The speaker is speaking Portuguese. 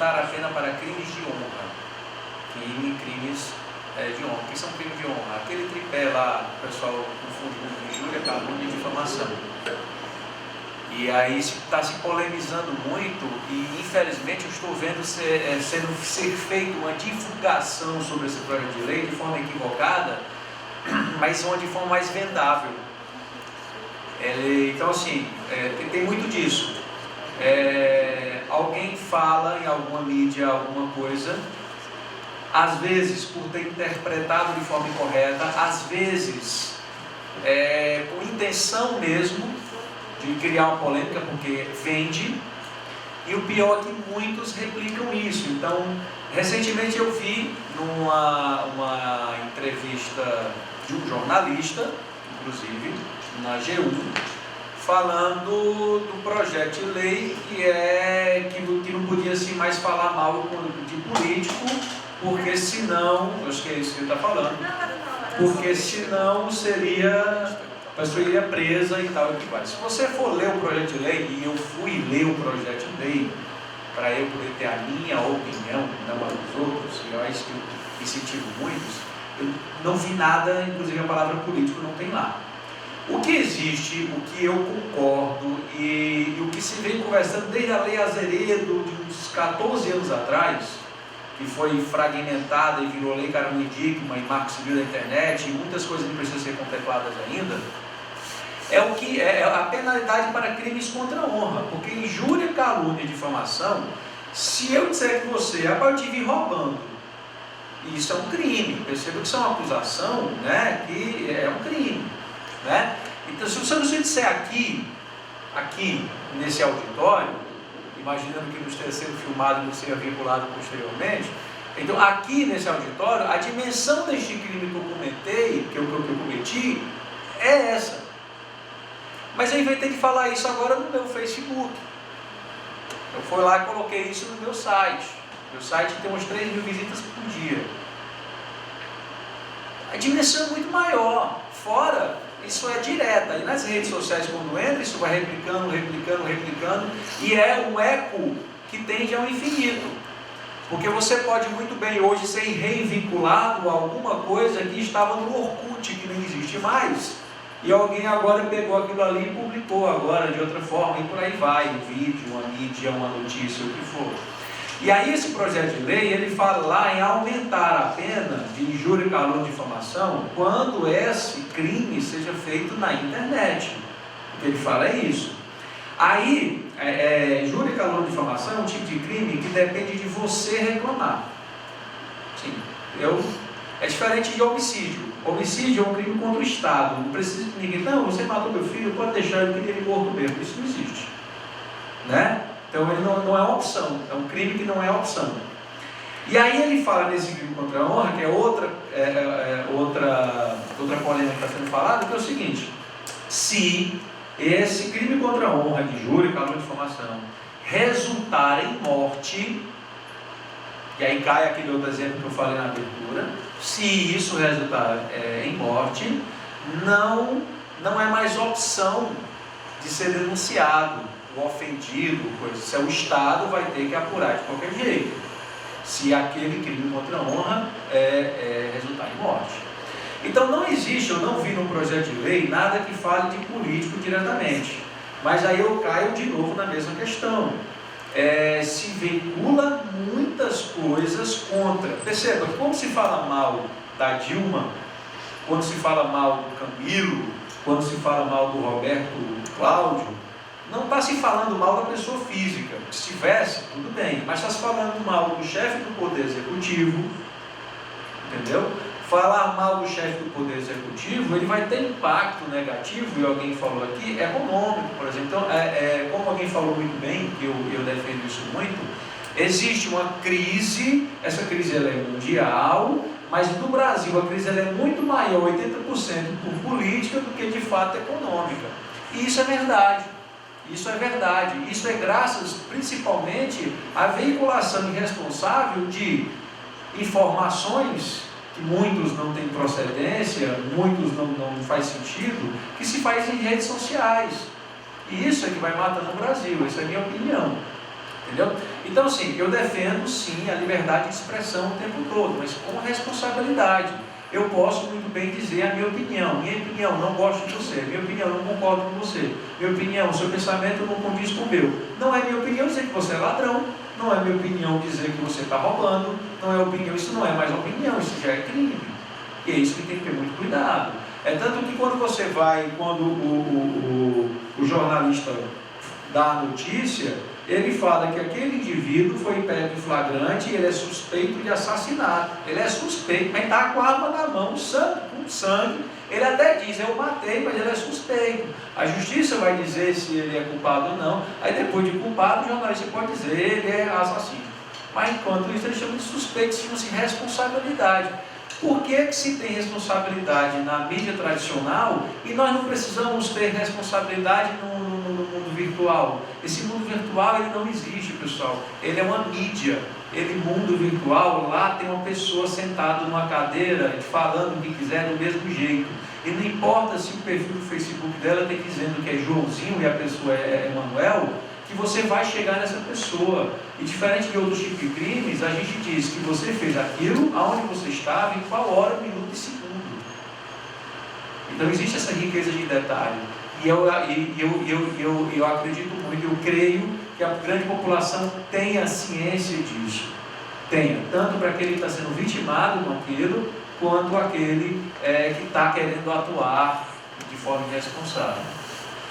aumentar a pena para crimes de honra. Crimes de honra. O que são crimes de honra? Aquele tripé lá, o pessoal confunde com injúria, calúnia e difamação. E aí está se polemizando muito e infelizmente eu estou vendo ser feita uma divulgação sobre esse projeto de lei de forma equivocada, mas de forma mais vendável. Então assim, tem muito disso. Alguém fala em alguma mídia alguma coisa, às vezes por ter interpretado de forma incorreta, às vezes com intenção mesmo de criar uma polêmica, porque vende, e o pior é que muitos replicam isso. Então, recentemente eu vi uma entrevista de um jornalista, inclusive, na G1, falando do projeto de lei que não podia assim, mais falar mal de político, porque senão, acho que é isso que ele está falando, porque senão a pessoa iria presa e tal. Se você for ler o projeto de lei, e eu fui ler o projeto de lei para eu poder ter a minha opinião, não a dos outros, e eu acho que eu incentivo muitos, eu não vi nada, inclusive a palavra político não tem lá. O que existe, o que eu concordo e o que se vem conversando desde a Lei Azeredo de uns 14 anos atrás, que foi fragmentada e virou Lei Carolina Dickmann e Marco Civil da Internet, e muitas coisas não precisam ser contempladas ainda, o que é a penalidade para crimes contra a honra, porque injúria, calúnia e difamação, se eu disser que você, eu te vi roubando, isso é um crime. Perceba que isso é uma acusação, né, que é um crime, né? Então, se você não se disser aqui nesse auditório, imaginando que não esteja sendo filmado e não seja vinculado posteriormente, então aqui nesse auditório, a dimensão deste crime que eu cometei, que eu cometi, é essa. Mas eu inventei de falar isso agora no meu Facebook. Eu fui lá e coloquei isso no meu site. Meu site tem umas 3 mil visitas por dia. A dimensão é muito maior. Fora, isso é direta. E nas redes sociais, quando entra, isso vai replicando, e é um eco que tende ao infinito. Porque você pode muito bem hoje ser reinvinculado a alguma coisa que estava no Orkut, que não existe mais, e alguém agora pegou aquilo ali e publicou agora de outra forma, e por aí vai, um vídeo, uma mídia, uma notícia, o que for. E aí esse projeto de lei, ele fala lá em aumentar a pena de injúria, calúnia e difamação quando esse crime seja feito na internet. O que ele fala é isso. Aí, injúria, calúnia e difamação é um tipo de crime que depende de você reclamar. Sim, é diferente de homicídio. Homicídio é um crime contra o Estado. Não precisa de ninguém. Não, você matou meu filho, pode deixar, eu queria ele morto mesmo. Isso não existe, né? Então ele não é uma opção, é um crime que não é opção. E aí ele fala nesse crime contra a honra, que é outra polêmica que está sendo falada, que é o seguinte: se esse crime contra a honra de injúria, calúnia e difamação resultar em morte, e aí cai aquele outro exemplo que eu falei na abertura, se isso resultar em morte, não é mais opção de ser denunciado o ofendido, se o Estado vai ter que apurar de qualquer jeito, se aquele crime contra a honra resultar em morte. Então não existe, eu não vi no projeto de lei nada que fale de político diretamente, mas aí eu caio de novo na mesma questão. Se veicula muitas coisas contra. Perceba, quando se fala mal da Dilma, quando se fala mal do Camilo, quando se fala mal do Roberto Cláudio, não está se falando mal da pessoa física. Se tivesse, tudo bem, mas está se falando mal do chefe do Poder Executivo, entendeu? Falar mal do chefe do Poder Executivo, ele vai ter impacto negativo, e alguém falou aqui, econômico, por exemplo. Então, como alguém falou muito bem, que eu defendo isso muito, existe uma crise, essa crise ela é mundial, mas no Brasil a crise ela é muito maior, 80% por política, do que de fato econômica. E isso é verdade. Isso é verdade. Isso é graças, principalmente, à veiculação irresponsável de informações que muitos não têm procedência, muitos não faz sentido, que se faz em redes sociais. E isso é que vai matando o Brasil, essa é a minha opinião. Entendeu? Então, assim, eu defendo sim a liberdade de expressão o tempo todo, mas com responsabilidade. Eu posso muito bem dizer a minha opinião, não gosto de você, minha opinião, não concordo com você, minha opinião, seu pensamento não condiz com o meu. Não é minha opinião dizer que você é ladrão, não é minha opinião dizer que você está roubando, não é opinião, isso não é mais opinião, isso já é crime. E é isso que tem que ter muito cuidado. É tanto que quando você vai, quando o jornalista dá a notícia, ele fala que aquele indivíduo foi pego em flagrante e ele é suspeito de assassinato. Ele é suspeito, mas está com a arma na mão, com sangue. Ele até diz, eu matei, mas ele é suspeito. A justiça vai dizer se ele é culpado ou não. Aí depois de culpado, o jornalista pode dizer, ele é assassino. Mas enquanto isso, eles chamam de suspeito, chama-se responsabilidade. Por que se tem responsabilidade na mídia tradicional e nós não precisamos ter responsabilidade no mundo virtual? Esse mundo virtual ele não existe, pessoal. Ele é uma mídia. Ele, mundo virtual, lá tem uma pessoa sentada numa cadeira falando o que quiser do mesmo jeito. E não importa se o perfil do Facebook dela tem dizendo que é Joãozinho e a pessoa é Emanuel, que você vai chegar nessa pessoa. E diferente de outros tipos de crimes, a gente diz que você fez aquilo, aonde você estava, em qual hora, minuto e segundo. Então existe essa riqueza de detalhe. E eu acredito muito, eu creio que a grande população tenha ciência disso. Tenha, tanto para aquele que está sendo vitimado com aquilo, quanto aquele que está querendo atuar de forma irresponsável.